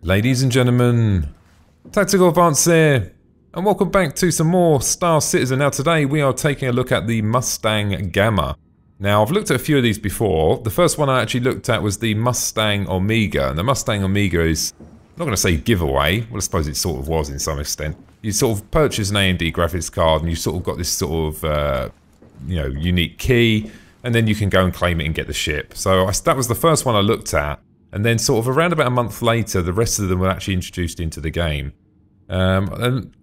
Ladies and gentlemen, Tactical Advance here, and welcome back to some more Star Citizen. Now today we are taking a look at the Mustang Gamma. Now I've looked at a few of these before. The first one I actually looked at was the Mustang Omega, and the Mustang Omega is, I'm not going to say giveaway, well I suppose it sort of was in some extent. You sort of purchase an AMD graphics card and you sort of got this sort of, unique key, and then you can go and claim it and get the ship. So that was the first one I looked at. And then sort of around about a month later, the rest of them were actually introduced into the game. And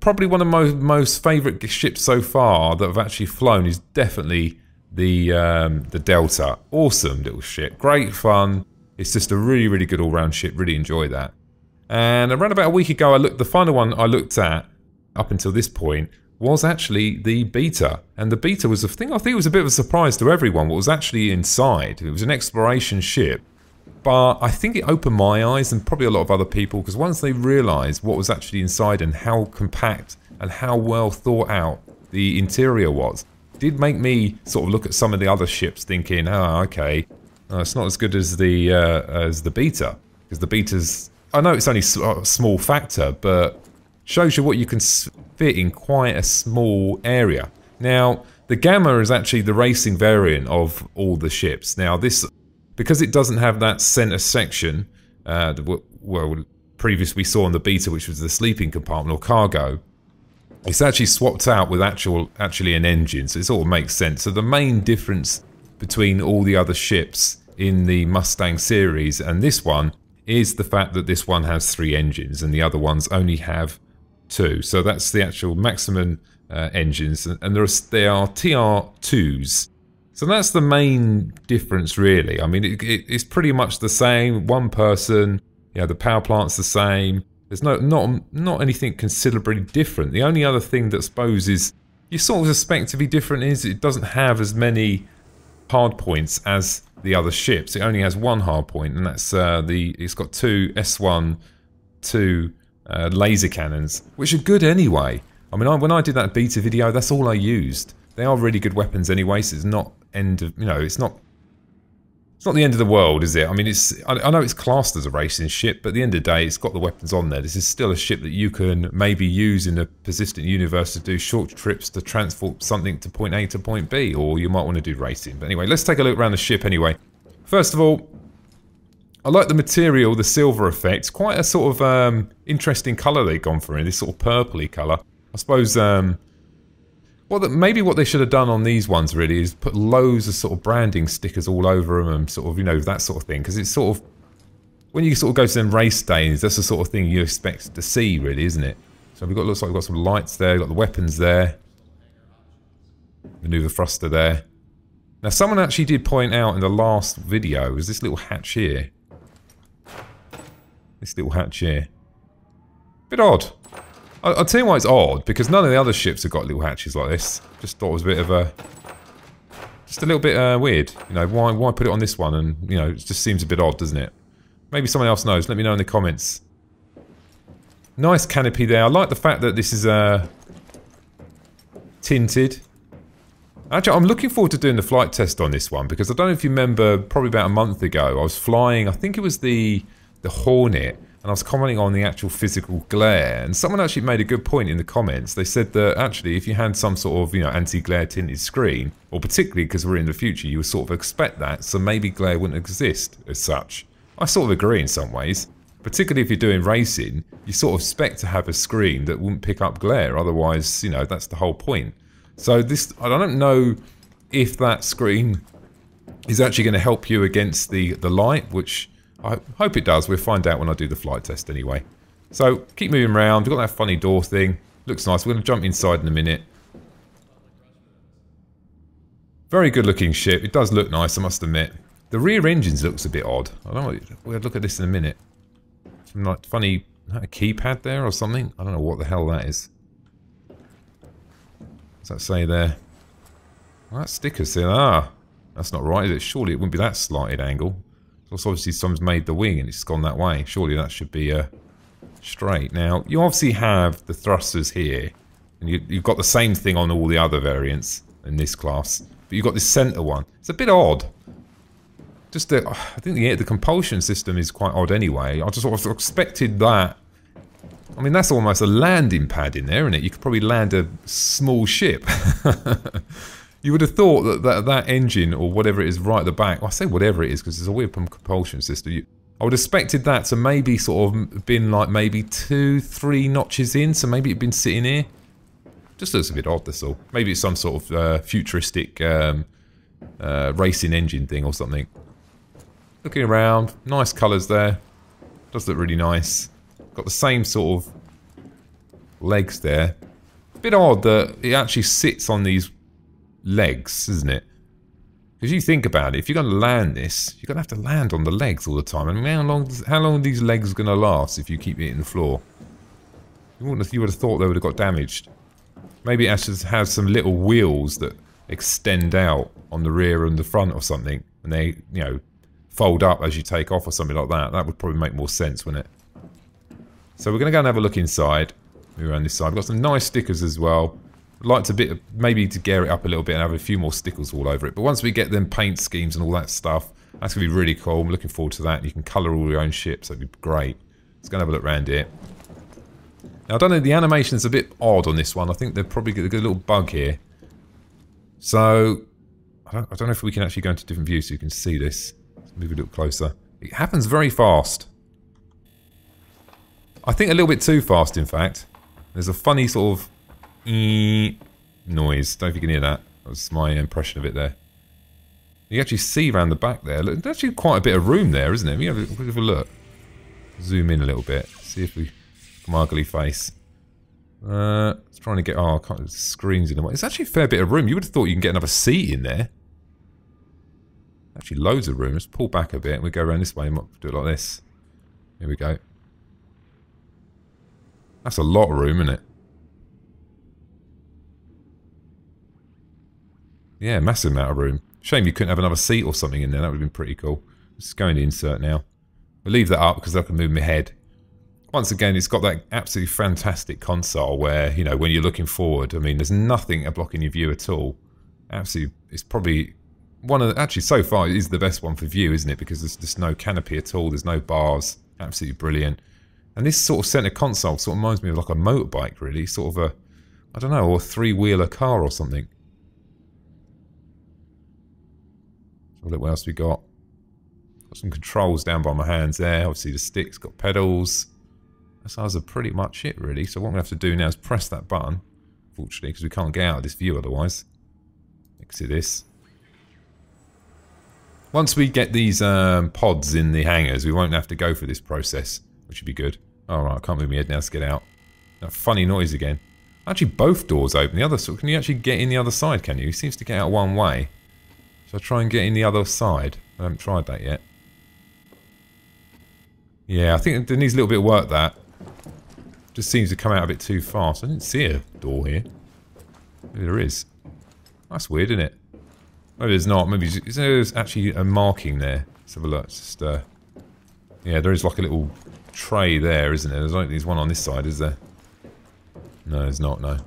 probably one of my most favourite ships so far that I've actually flown is definitely the Delta. Awesome little ship, great fun. It's just a really, really good all-round ship, really enjoy that. And around about a week ago, the final one I looked at, up until this point, was actually the Beta. And the Beta was a thing, I think it was a bit of a surprise to everyone what was actually inside. It was an exploration ship. But I think it opened my eyes and probably a lot of other people, because once they realised what was actually inside and how compact and how well thought out the interior was, it did make me sort of look at some of the other ships thinking, oh, okay, it's not as good as the Beta. Because the Beta's, I know it's only a small factor, but shows you what you can fit in quite a small area. Now, the Gamma is actually the racing variant of all the ships. Now, this, because it doesn't have that center section, well, previously we saw on the Beta, which was the sleeping compartment or cargo, it's actually swapped out with actually an engine, so it sort of makes sense. So the main difference between all the other ships in the Mustang series and this one is the fact that this one has 3 engines and the other ones only have 2. So that's the actual maximum engines, and they are TR2s. So that's the main difference, really. I mean, it's pretty much the same. One person, the power plant's the same. There's not anything considerably different. The only other thing that I suppose is you sort of suspect to be different is it doesn't have as many hard points as the other ships. It only has 1 hard point, and that's it's got 2 S1, 2 laser cannons, which are good anyway. I mean, when I did that Beta video, that's all I used. They are really good weapons anyway, so it's not it's not the end of the world, is it? I mean, I know it's classed as a racing ship, but at the end of the day, it's got the weapons on there. This is still a ship that you can maybe use in a persistent universe to do short trips to transport something to point A to point B, or you might want to do racing. But anyway, let's take a look around the ship anyway. First of all, I like the material, the silver effect. Quite a sort of interesting colour they've gone for in this sort of purpley colour. I suppose maybe what they should have done on these ones really is put loads of sort of branding stickers all over them and sort of, that sort of thing. Because it's sort of, when you sort of go to them race days, that's the sort of thing you expect to see really, isn't it? So looks like we've got some lights there, we've got the weapons there. Maneuver thruster there. Now someone actually did point out in the last video, was this little hatch here. This little hatch here. Bit odd. I'll tell you why it's odd, because none of the other ships have got little hatches like this. Just thought it was a bit of just a little bit weird. Why put it on this one? And it just seems a bit odd, doesn't it? Maybe someone else knows. Let me know in the comments. Nice canopy there. I like the fact that this is tinted. Actually, I'm looking forward to doing the flight test on this one, because I don't know if you remember, probably about a month ago, I was flying. I think it was the Hornet. And I was commenting on the actual physical glare, and someone actually made a good point in the comments. They said that actually if you had some sort of, anti-glare tinted screen, or particularly because we're in the future, you would sort of expect that, so maybe glare wouldn't exist as such. I sort of agree in some ways. Particularly if you're doing racing, you sort of expect to have a screen that wouldn't pick up glare, otherwise, that's the whole point. So I don't know if that screen is actually going to help you against the light, which I hope it does. We'll find out when I do the flight test anyway. So, keep moving around. We've got that funny door thing. Looks nice. We're going to jump inside in a minute. Very good looking ship. It does look nice, I must admit. The rear engines looks a bit odd. I don't know. We'll look at this in a minute. Some like funny a keypad there or something. I don't know what the hell that is. What's that say there? Well, that sticker's there. Ah, that's not right, is it? Surely it wouldn't be that slanted angle. So obviously someone's made the wing and it's gone that way. Surely that should be straight. Now, you obviously have the thrusters here. And you've got the same thing on all the other variants in this class. But you've got this centre one. It's a bit odd. Just the, I think the compulsion system is quite odd anyway. I just sort of expected that. I mean, that's almost a landing pad in there, isn't it? You could probably land a small ship. You would have thought that engine or whatever it is right at the back. Well, I say whatever it is because it's a weird compulsion system. I would have expected that to maybe sort of been like maybe 2-3 notches in. So maybe it'd been sitting here. Just looks a bit odd, that's all. Maybe it's some sort of futuristic racing engine thing or something. Looking around, nice colours there. Does look really nice. Got the same sort of legs there. A bit odd that it actually sits on these legs, isn't it? Because you think about it, if you're going to land this, you're going to have to land on the legs all the time. I mean, how long are these legs going to last if you keep hitting the floor? You would have thought they would have got damaged. Maybe it actually has some little wheels that extend out on the rear and the front or something. And they, you know, fold up as you take off or something like that. That would probably make more sense, wouldn't it? So we're going to go and have a look inside. Move around this side. We've got some nice stickers as well. I'd like to maybe to gear it up a little bit and have a few more stickers all over it. But once we get them paint schemes and all that stuff, that's going to be really cool. I'm looking forward to that. You can colour all your own ships. That'd be great. Let's go and have a look around here. Now, I don't know. The animation's a bit odd on this one. I think they're probably got a little bug here. So, I don't know if we can actually go into different views so you can see this. Move a little closer. It happens very fast. I think a little bit too fast, in fact. There's a funny sort of noise. Don't know if you can hear that. That was my impression of it there. You actually see around the back there. There's actually quite a bit of room there, isn't it? We have a look. Zoom in a little bit. See if we... My ugly face. It's trying to get... Oh, I can't... The screen's in the way. It's actually a fair bit of room. You would have thought you can get another seat in there. Actually, loads of room. Let's pull back a bit and we go around this way and do it like this. Here we go. That's a lot of room, isn't it? Yeah, massive amount of room. Shame you couldn't have another seat or something in there. That would have been pretty cool. Let's go into insert now. We'll leave that up because I can move my head. Once again, it's got that absolutely fantastic console where, you know, when you're looking forward, I mean, there's nothing blocking your view at all. Absolutely, it's probably... one of the, actually, so far, it is the best one for view, isn't it? Because there's just no canopy at all. There's no bars. Absolutely brilliant. And this sort of centre console sort of reminds me of like a motorbike, really. Sort of a, I don't know, or a three-wheeler car or something. So look, what else we got? Got some controls down by my hands there. Obviously, the stick's got pedals. That's pretty much it, really. So what I'm going to have to do now is press that button. Unfortunately, because we can't get out of this view otherwise. Exit this. Once we get these pods in the hangars, we won't have to go through this process, which would be good. Alright, I can't move my head now, let's get out. That funny noise again. Actually, both doors open. The other, so can you actually get in the other side, can you? He seems to get out one way. Shall I try and get in the other side? I haven't tried that yet. Yeah, I think it needs a little bit of work, that. Just seems to come out a bit too fast. I didn't see a door here. Maybe there is. That's weird, isn't it? Maybe there's not. Maybe there's actually a marking there. Let's have a look. It's just, yeah, there is like a little tray there, isn't there? There's one on this side, is there? No, there's not, no.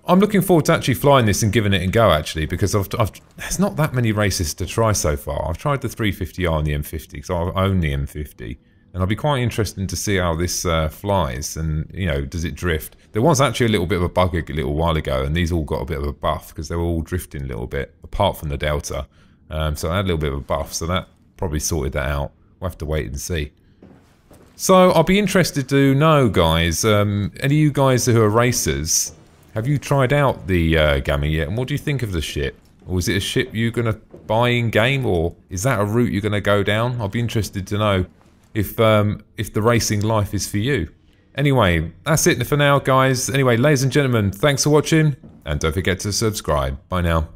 I'm looking forward to actually flying this and giving it a go, actually, because there's not that many races to try so far. I've tried the 350R and the M50, because I own the M50. And I'll be quite interested to see how this flies and, you know, does it drift? There was actually a little bit of a bug a little while ago, and these all got a bit of a buff because they were all drifting a little bit, apart from the Delta. So I had a little bit of a buff, so that probably sorted that out. We'll have to wait and see. So I'll be interested to know, guys, any of you guys who are racers, have you tried out the Gamma yet? And what do you think of the ship? Or is it a ship you're going to buy in-game, or is that a route you're going to go down? I'll be interested to know if the racing life is for you. Anyway, that's it for now, guys. Anyway, ladies and gentlemen, thanks for watching, and don't forget to subscribe. Bye now.